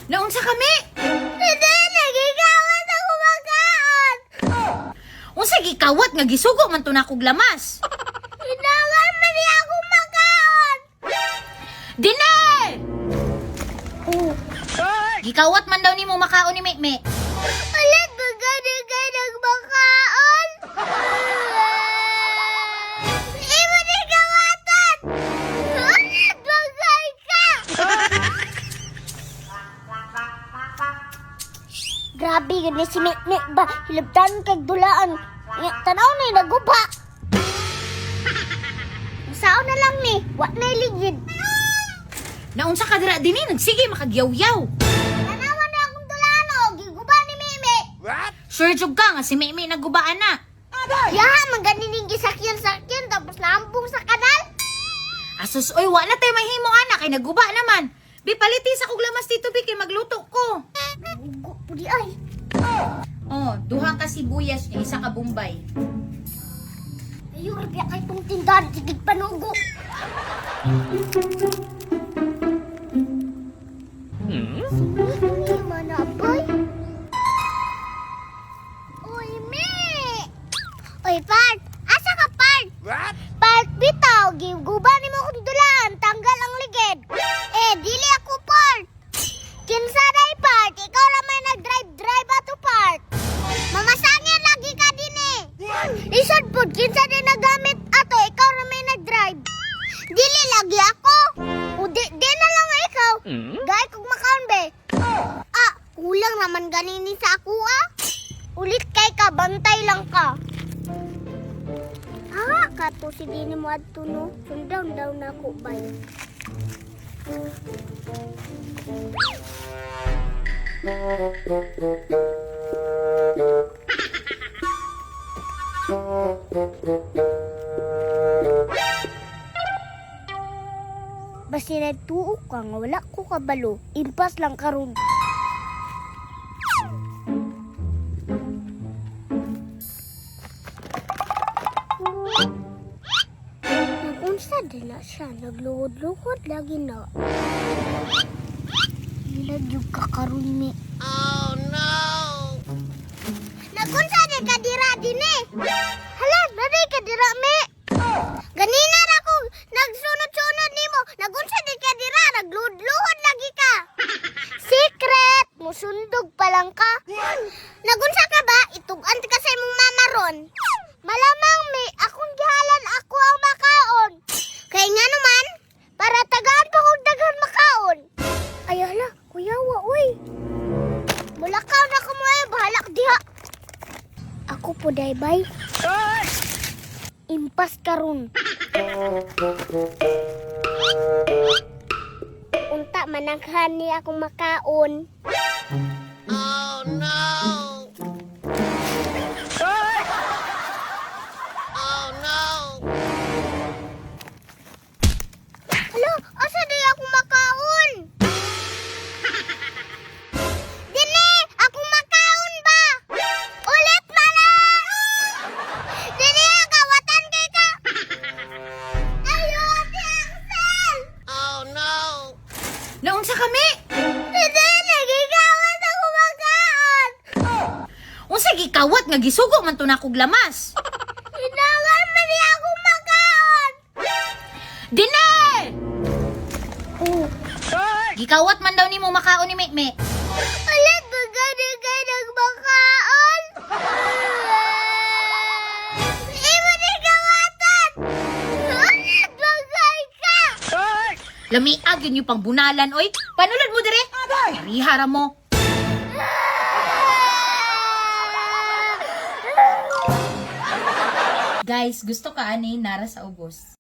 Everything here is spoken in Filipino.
Naunsa kami? Hindi, nagigawat ako makaon. Unsa gikawat nga gisugo man to nakog lamas? Hinangan man niya ako makaon. Dine! Oh, Gikawat man daw nimo makaon ni Mekme. ulit bagay nagmakaon. Imo ni kawatan. Ulit bagay ka. Grabe yun si Mekme ba? Hilabtan kag dulaan. Tanaw na naguba. Sao na lang ni, wa na iligid. Naunsa ka dira dinhi nagsige makagyaw-yaw. Tanawan na akong dulano, giguba ni Meme. Sure jud ka nga si Mekme naggubaan na. Yaha, maganing gisakyan-sakyan tapos naambong sa kanal. Asus oy wa na tay mahimo ana kay nagguba naman. Bi paliti sa kog lamas dito bi kay magluto ko. Ugo po di ay. Oh, duha ka sibuyas nya isa ka bombay. Ayaw, rabi kay itong tindahan, sigig panugo. Sini manapay. Uy, Me! Uy, Part! Asa ka, Part? Part, bitaw, giguban ni mo kong dulaan, tanggal ang ligid. Dili ako, Part. Kinsa day, Part? Ikaw ramay nag-drive ato, Part. Mamasangin lagi ka din eh. Isod po, kinsa din nagamit ato, ikaw ramay nag-drive. Dili lagi ako. O di na lang ikaw. Gay kog makaon be. Kulang naman ganini sa ako Ulit kay ka, bantay lang ka. Kato si dini mo adto no. Sundown daw na ako bay. Basta nagtuo ka nga wala ko kabalo, impas lang karon. Nagunsa din na siya, nagluhod-luhod lagi na. Nilagyog ka karon mi. Oh no! Nagunsa din ka dira din eh. Hala, naday ka dira mi. Ganina na ko nagsunod-sunod nimo. Nagunsa din ka dira, nagluhod-luhod lagi ka. Secret, musundog pa lang ka. Nagunsa ka ba? Itugan ka sa imong mama ron. Malamang mi, akong gihalan ako ang makaon. Kaya nga naman, para tagaan pa kong dagan makaon. Ay hala, kuyawa, uy. Mulakaw na ko mo bahalak diha. Ako po, daybay. Impas karon. Unta mananghan ni akong makaon. Oh no! Oh no! Hala, asa di ako makaon? Dili, ako makaon ba? Ulit mana! Dili, kawatan kay ka! Ayun, si Axel! Oh no! Naunsa kami? Hindi, nagigawat ako makaon! Unsa gikawat nga gisugo man to nakog lamas? Hinangan man niya ako makaon! Dine! Oh, Gikawat man daw nimo makaon ni Mekme. ulit bagay nagmakaon! Imo ni kawatan! Ulit bagay ka! Lamiag yun yung pangbunalan, oy. Panulad mo dire. Rihara mo. Guys, gusto ka ani nara sa ubos.